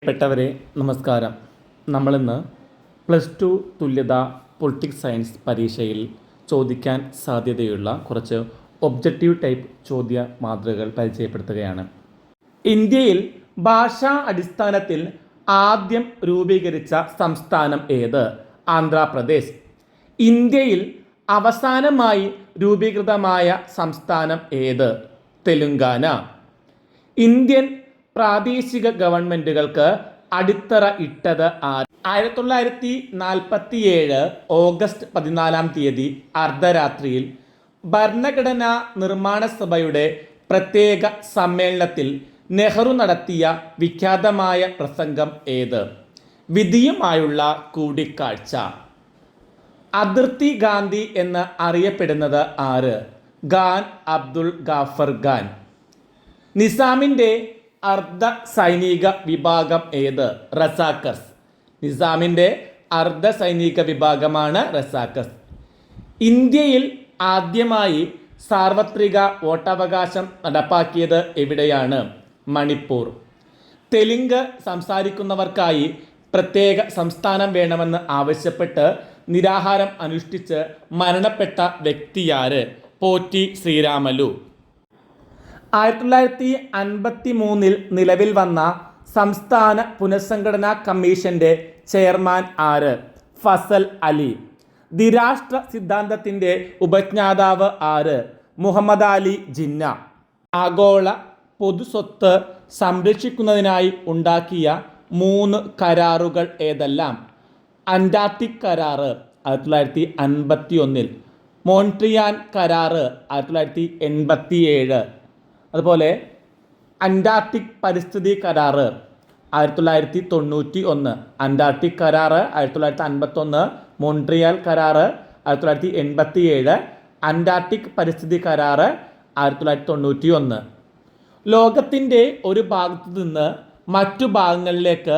പ്രിയപ്പെട്ടവരെ നമസ്കാരം. നമ്മളിന്ന് +2 തുല്യത പൊളിറ്റിക്സ് സയൻസ് പരീക്ഷയിൽ ചോദിക്കാൻ സാധ്യതയുള്ള കുറച്ച് ഒബ്ജക്റ്റീവ് ടൈപ്പ് ചോദ്യ മാതൃകകൾ പരിചയപ്പെടുത്തുകയാണ്. ഇന്ത്യയിൽ ഭാഷാ അടിസ്ഥാനത്തിൽ ആദ്യം രൂപീകരിച്ച സംസ്ഥാനം ഏത്? ആന്ധ്രാപ്രദേശ്. ഇന്ത്യയിൽ അവസാനമായി രൂപീകൃതമായ സംസ്ഥാനം ഏത്? തെലുങ്കാന. ഇന്ത്യൻ പ്രാദേശിക ഗവൺമെൻറ്റുകൾക്ക് അടിത്തറ ഇട്ടത് 1947 ഓഗസ്റ്റ് 14 അർദ്ധരാത്രിയിൽ ഭരണഘടനാ നിർമ്മാണ സഭയുടെ പ്രത്യേക സമ്മേളനത്തിൽ നെഹ്റു നടത്തിയ വിഖ്യാതമായ പ്രസംഗം ഏത്? വിധിയുമായുള്ള കൂടിക്കാഴ്ച. അതിർത്തി ഗാന്ധി എന്ന് അറിയപ്പെടുന്നത് ആര്? ഖാൻ അബ്ദുൽ ഗാഫർ ഖാൻ. നിസാമിൻ്റെ അർദ്ധ സൈനിക വിഭാഗം ഏത്? റസാക്കസ്. നിസാമിൻ്റെ അർദ്ധ സൈനിക വിഭാഗമാണ് റസാക്കസ്. ഇന്ത്യയിൽ ആദ്യമായി സാർവത്രിക വോട്ടവകാശം നടപ്പാക്കിയത് എവിടെയാണ്? മണിപ്പൂർ. തെലുങ്ക് സംസാരിക്കുന്നവർക്കായി പ്രത്യേക സംസ്ഥാനം വേണമെന്ന് ആവശ്യപ്പെട്ട് നിരാഹാരം അനുഷ്ഠിച്ച് മരണപ്പെട്ട വ്യക്തിയാര്? പോറ്റി ശ്രീരാമലു. 1953 നിലവിൽ വന്ന സംസ്ഥാന പുനഃസംഘടനാ കമ്മീഷന്റെ ചെയർമാൻ ആര്? ഫസൽ അലി. ദ്വിരാഷ്ട്ര സിദ്ധാന്തത്തിന്റെ ഉപജ്ഞാതാവ് ആര്? മുഹമ്മദ് അലി ജിന്ന. ആഗോള പൊതുസ്വത്ത് സംരക്ഷിക്കുന്നതിനായി ഉണ്ടാക്കിയ 3 കരാറുകൾ ഏതെല്ലാം? അന്റാർട്ടിക് കരാറ് 1951, മോൺട്രിയാൻ കരാറ് 1987, അതുപോലെ അന്റാർട്ടിക് പരിസ്ഥിതി കരാറ് 1991, അന്റാർട്ടിക് കരാറ് 1951, മോൺട്രിയൽ കരാറ് 1987, അന്റാർട്ടിക് പരിസ്ഥിതി കരാറ് 1991. ലോകത്തിൻ്റെ ഒരു ഭാഗത്തു നിന്ന് മറ്റു ഭാഗങ്ങളിലേക്ക്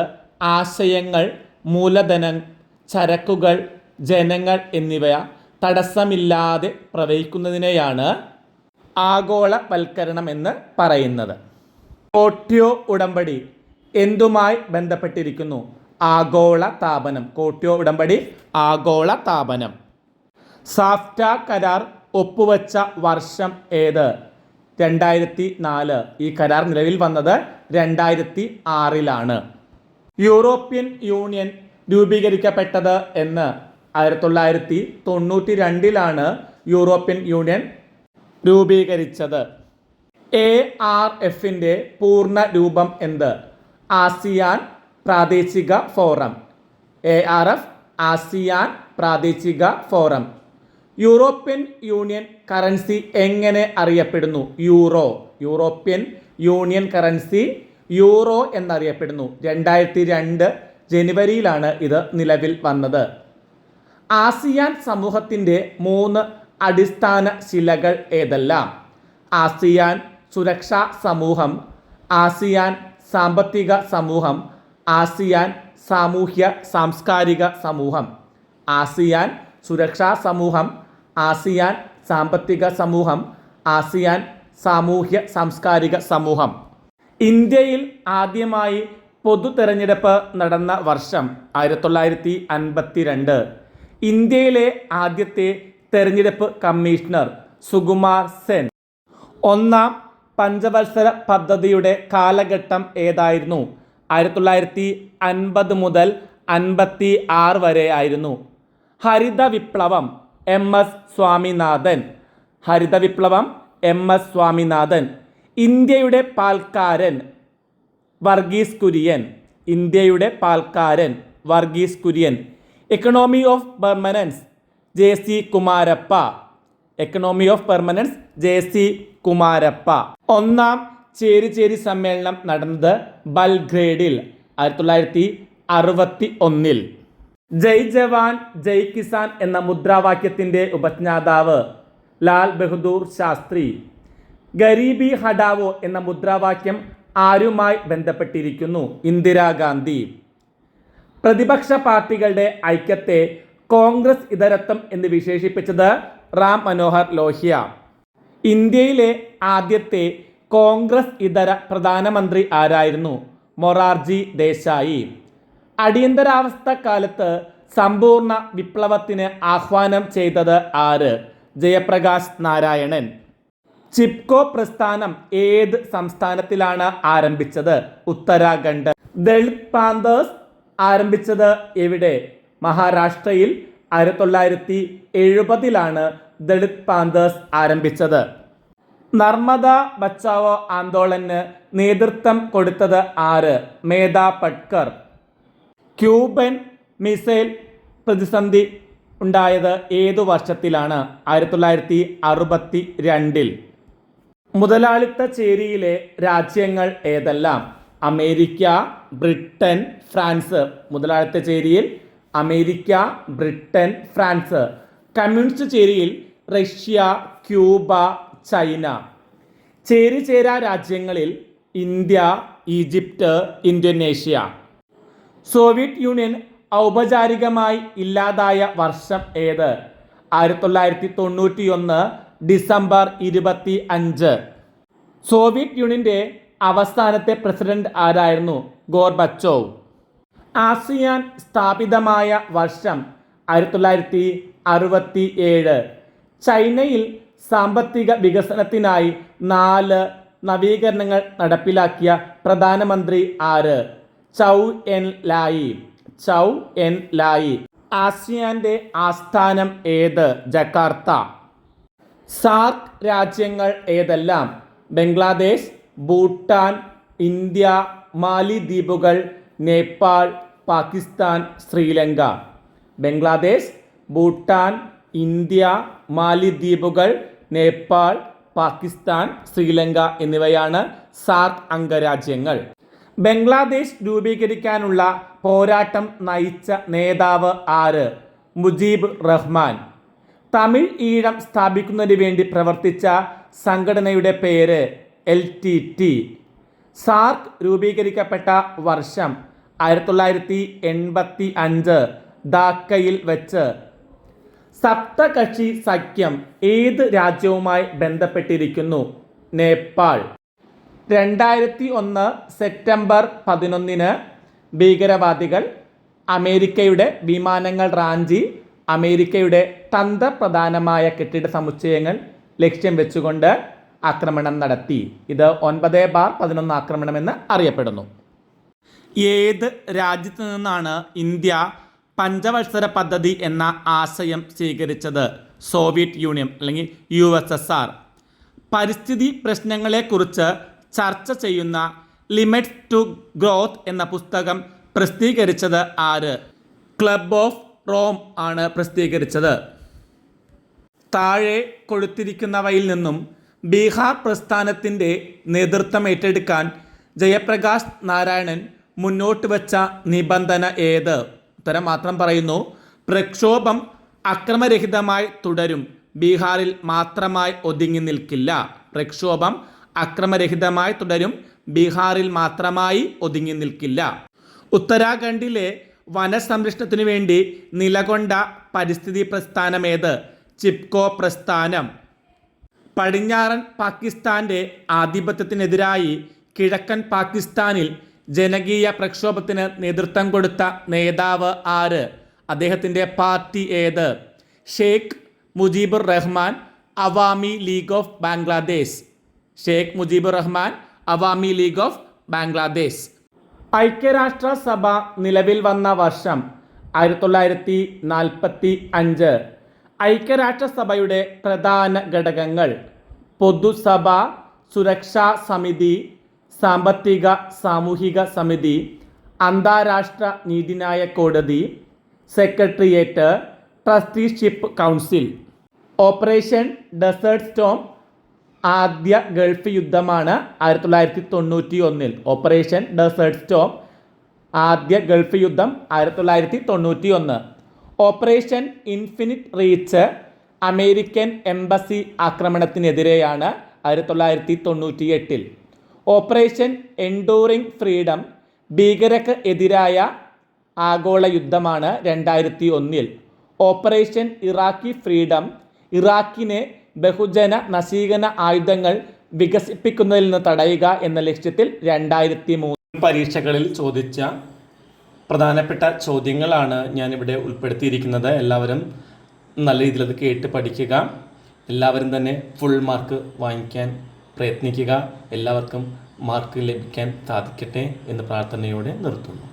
ആശയങ്ങൾ, മൂലധനം, ചരക്കുകൾ, ജനങ്ങൾ എന്നിവ തടസ്സമില്ലാതെ പ്രവഹിക്കുന്നതിനെയാണ് ആഗോളവൽക്കരണം എന്ന് പറയുന്നത്. ക്യോട്ടോ ഉടമ്പടി എന്തുമായി ബന്ധപ്പെട്ടിരിക്കുന്നു? ആഗോള താപനം. ക്യോട്ടോ ഉടമ്പടി ആഗോള താപനം. സാഫ്റ്റ കരാർ ഒപ്പുവെച്ച വർഷം ഏത്? 2004. ഈ കരാർ നിലവിൽ വന്നത് 2006. യൂറോപ്യൻ യൂണിയൻ രൂപീകരിക്കപ്പെട്ടത് എന്ന്? 1992 യൂറോപ്യൻ യൂണിയൻ രൂപീകരിച്ചത്. ARFന്റെ പൂർണ്ണ രൂപം എന്ത്? ആസിയാൻ പ്രാദേശിക ഫോറം. ARF ആസിയാൻ പ്രാദേശിക ഫോറം. യൂറോപ്യൻ യൂണിയൻ കറൻസി എങ്ങനെ അറിയപ്പെടുന്നു? Euro. European union currency euro എന്നറിയപ്പെടുന്നു. 2002 ജനുവരിയിലാണ് ഇത് നിലവിൽ വന്നത്. ആസിയാൻ സമൂഹത്തിൻ്റെ 3 അടിസ്ഥാന ശിലകൾ ഏതെല്ലാം? ആസിയാൻ സുരക്ഷാ സമൂഹം, ആസിയാൻ സാമ്പത്തിക സമൂഹം, ആസിയാൻ സാമൂഹ്യ സാംസ്കാരിക സമൂഹം. ആസിയാൻ സുരക്ഷാ സമൂഹം, ആസിയാൻ സാമ്പത്തിക സമൂഹം, ആസിയാൻ സാമൂഹ്യ സാംസ്കാരിക സമൂഹം. ഇന്ത്യയിൽ ആദ്യമായി പൊതു തെരഞ്ഞെടുപ്പ് നടന്ന വർഷം 1952. ഇന്ത്യയിലെ ആദ്യത്തെ തെരഞ്ഞെടുപ്പ് കമ്മീഷണർ സുകുമാർ സെൻ. 1ാം പഞ്ചവത്സര പദ്ധതിയുടെ കാലഘട്ടം ഏതായിരുന്നു? 1950 മുതൽ 56 വരെ ആയിരുന്നു. ഹരിത വിപ്ലവം MS സ്വാമിനാഥൻ. ഹരിത വിപ്ലവം MS സ്വാമിനാഥൻ. ഇന്ത്യയുടെ പാൽക്കാരൻ വർഗീസ് കുര്യൻ. ഇന്ത്യയുടെ പാൽക്കാരൻ Varghese Kurien. Economy of permanence JC Kumarappa. Economy of permanence JC Kumarappa. 1ാം ചേരിചേരി സമ്മേളനം നടന്നത് ബൽഗ്രേഡിൽ 1961. ജയ് ജവാൻ ജയ് കിസാൻ എന്ന മുദ്രാവാക്യത്തിൻ്റെ ഉപജ്ഞാതാവ് ലാൽ ബഹദൂർ ശാസ്ത്രി. ഗരീബി ഹഠാവോ എന്ന മുദ്രാവാക്യം ആരുമായി ബന്ധപ്പെട്ടിരിക്കുന്നു? ഇന്ദിരാഗാന്ധി. പ്രതിപക്ഷ പാർട്ടികളുടെ ഐക്യത്തെ കോൺഗ്രസ് ഇതരത്വം എന്ന് വിശേഷിപ്പിച്ചത് റാം മനോഹർ ലോഹ്യ. ഇന്ത്യയിലെ ആദ്യത്തെ കോൺഗ്രസ് ഇതര പ്രധാനമന്ത്രി ആരായിരുന്നു? മൊറാർജി ദേശായി. അടിയന്തരാവസ്ഥ കാലത്ത് സമ്പൂർണ്ണ വിപ്ലവത്തിന് ആഹ്വാനം ചെയ്തത് ആര്? ജയപ്രകാശ് നാരായണൻ. ചിപ്കോ പ്രസ്ഥാനം ഏത് സംസ്ഥാനത്തിലാണ് ആരംഭിച്ചത്? ഉത്തരാഖണ്ഡ്. ദളിത് പാന്തേഴ്സ് ആരംഭിച്ചത് എവിടെ? മഹാരാഷ്ട്രയിൽ. 1970 ദളിത് പാന്തേഴ്സ് ആരംഭിച്ചത്. നർമ്മദ ബച്ചാവോ ആന്തോളന് നേതൃത്വം കൊടുത്തത് ആര്? മേധാ പട്കർ. ക്യൂബൻ മിസൈൽ പ്രതിസന്ധി ഉണ്ടായത് ഏതു വർഷത്തിലാണ്? 1962. മുതലാളിത്ത ചേരിയിലെ രാജ്യങ്ങൾ ഏതെല്ലാം? America, Britain, France. മുതലാളിത്ത ചേരിയിൽ അമേരിക്ക, ബ്രിട്ടൻ, ഫ്രാൻസ്. കമ്മ്യൂണിസ്റ്റ് ചേരിയിൽ റഷ്യ, ക്യൂബ, ചൈന. ചേരിചേരാ രാജ്യങ്ങളിൽ India, Egypt, Indonesia. Soviet Union ഔപചാരികമായി ഇല്ലാതായ വർഷം ഏത്? 1991 ഡിസംബർ 25. സോവിയറ്റ് യൂണിയന്റെ അവസാനത്തെ പ്രസിഡന്റ് ആരായിരുന്നു? ഗോർബച്ചോവ്. ആസിയാൻ സ്ഥാപിതമായ വർഷം 1967. ചൈനയിൽ സാമ്പത്തിക വികസനത്തിനായി 4 നവീകരണങ്ങൾ നടപ്പിലാക്കിയ പ്രധാനമന്ത്രി ആര്? ചൗ എൻ ലായി. ചൗ എൻ ലായി. ആസിയാന്റെ ആസ്ഥാനം ഏത്? ജക്കാർത്ത. സാർക്ക് രാജ്യങ്ങൾ ഏതെല്ലാം? ബംഗ്ലാദേശ്, ഭൂട്ടാൻ, ഇന്ത്യ, മാലിദ്വീപുകൾ, നേപ്പാൾ, പാകിസ്ഥാൻ, ശ്രീലങ്ക. ബംഗ്ലാദേശ്, ഭൂട്ടാൻ, ഇന്ത്യ, മാലിദ്വീപുകൾ, നേപ്പാൾ, പാകിസ്ഥാൻ, ശ്രീലങ്ക എന്നിവയാണ് സാർക്ക് അംഗരാജ്യങ്ങൾ. ബംഗ്ലാദേശ് രൂപീകരിക്കാനുള്ള പോരാട്ടം നയിച്ച നേതാവ് ആര്? മുജീബ് റഹ്മാൻ. തമിഴ് ഈഴം സ്ഥാപിക്കുന്നതിന് വേണ്ടി പ്രവർത്തിച്ച സംഘടനയുടെ പേര് LTT. സാർക്ക് രൂപീകരിക്കപ്പെട്ട വർഷം 1985 ധാക്കയിൽ വെച്ച്. സപ്തകക്ഷി സഖ്യം ഏത് രാജ്യവുമായി ബന്ധപ്പെട്ടിരിക്കുന്നു? നേപ്പാൾ. 2001 സെപ്റ്റംബർ 11 ഭീകരവാദികൾ അമേരിക്കയുടെ വിമാനങ്ങൾ റാഞ്ചി അമേരിക്കയുടെ തന്ത്രപ്രധാനമായ കെട്ടിട സമുച്ചയങ്ങൾ ലക്ഷ്യം വെച്ചുകൊണ്ട് ആക്രമണം നടത്തി. ഇത് 9/11 ആക്രമണമെന്ന് അറിയപ്പെടുന്നു. ഏത് രാജ്യത്തു നിന്നാണ് ഇന്ത്യ പഞ്ചവത്സര പദ്ധതി എന്ന ആശയം സ്വീകരിച്ചത്? സോവിയറ്റ് യൂണിയൻ അല്ലെങ്കിൽ USSR. പരിസ്ഥിതി പ്രശ്നങ്ങളെക്കുറിച്ച് ചർച്ച ചെയ്യുന്ന ലിമിറ്റ്സ് ടു ഗ്രോത്ത് എന്ന പുസ്തകം പ്രസിദ്ധീകരിച്ചത് ആര്? ക്ലബ് ഓഫ് റോം ആണ് പ്രസിദ്ധീകരിച്ചത്. താഴെ കൊടുത്തിരിക്കുന്നവയിൽ നിന്നും ബീഹാർ പ്രസ്ഥാനത്തിൻ്റെ നേതൃത്വം ഏറ്റെടുക്കാൻ ജയപ്രകാശ് നാരായണൻ മുന്നോട്ട് വച്ച നിബന്ധന ഏത്? ഉത്തരം മാത്രം പറയുന്നു. പ്രക്ഷോഭം അക്രമരഹിതമായി തുടരും, ബീഹാറിൽ മാത്രമായി ഒതുങ്ങി നിൽക്കില്ല. പ്രക്ഷോഭം അക്രമരഹിതമായി തുടരും, ബീഹാറിൽ മാത്രമായി ഒതുങ്ങി നിൽക്കില്ല. ഉത്തരാഖണ്ഡിലെ വനസംരക്ഷണത്തിനു വേണ്ടി നിലകൊണ്ട പരിസ്ഥിതി പ്രസ്ഥാനമേത്? ചിപ്കോ പ്രസ്ഥാനം. പടിഞ്ഞാറൻ പാകിസ്ഥാന്റെ ആധിപത്യത്തിനെതിരായി കിഴക്കൻ പാകിസ്ഥാനിൽ ജനകീയ പ്രക്ഷോഭത്തിന് നേതൃത്വം കൊടുത്ത നേതാവ് ആര്? അദ്ദേഹത്തിൻ്റെ പാർട്ടി ഏത്? Sheikh Mujibur Rahman, Awami league of Bangladesh. Sheikh Mujibur Rahman, Awami league of Bangladesh. ഐക്യരാഷ്ട്രസഭ നിലവിൽ വന്ന വർഷം 1945. ഐക്യരാഷ്ട്രസഭയുടെ പ്രധാന ഘടകങ്ങൾ: പൊതുസഭ, സുരക്ഷാ സമിതി, സാമ്പത്തിക സാമൂഹിക സമിതി, അന്താരാഷ്ട്ര നീതിന്യായ കോടതി, secretariat, trusteeship council. Operation desert storm ആദ്യ ഗൾഫ് യുദ്ധമാണ് 1991. ഓപ്പറേഷൻ ഡെസേർട്ട് സ്റ്റോം ആദ്യ ഗൾഫ് യുദ്ധം 1991. Operation infinite reach American embassy ആക്രമണത്തിനെതിരെയാണ് 1998. ഓപ്പറേഷൻ എൻഡൂറിംഗ് ഫ്രീഡം ഭീകരർക്ക് എതിരായ ആഗോള യുദ്ധമാണ് 2001. ഓപ്പറേഷൻ ഇറാഖി ഫ്രീഡം ഇറാഖിനെ ബഹുജന നശീകരണ ആയുധങ്ങൾ വികസിപ്പിക്കുന്നതിൽ നിന്ന് തടയുക എന്ന ലക്ഷ്യത്തിൽ 2003. പരീക്ഷകളിൽ ചോദിച്ച പ്രധാനപ്പെട്ട ചോദ്യങ്ങളാണ് ഞാനിവിടെ ഉൾപ്പെടുത്തിയിരിക്കുന്നത്. എല്ലാവരും നല്ല രീതിയിൽ അത് കേട്ട് പഠിക്കുക. എല്ലാവരും തന്നെ ഫുൾ മാർക്ക് വാങ്ങിക്കാൻ പ്രയത്നിക്കുക. എല്ലാവർക്കും മാർക്ക് ലഭിക്കാൻ സാധിക്കട്ടെ എന്ന് പ്രാർത്ഥനയോടെ നിർത്തുന്നു.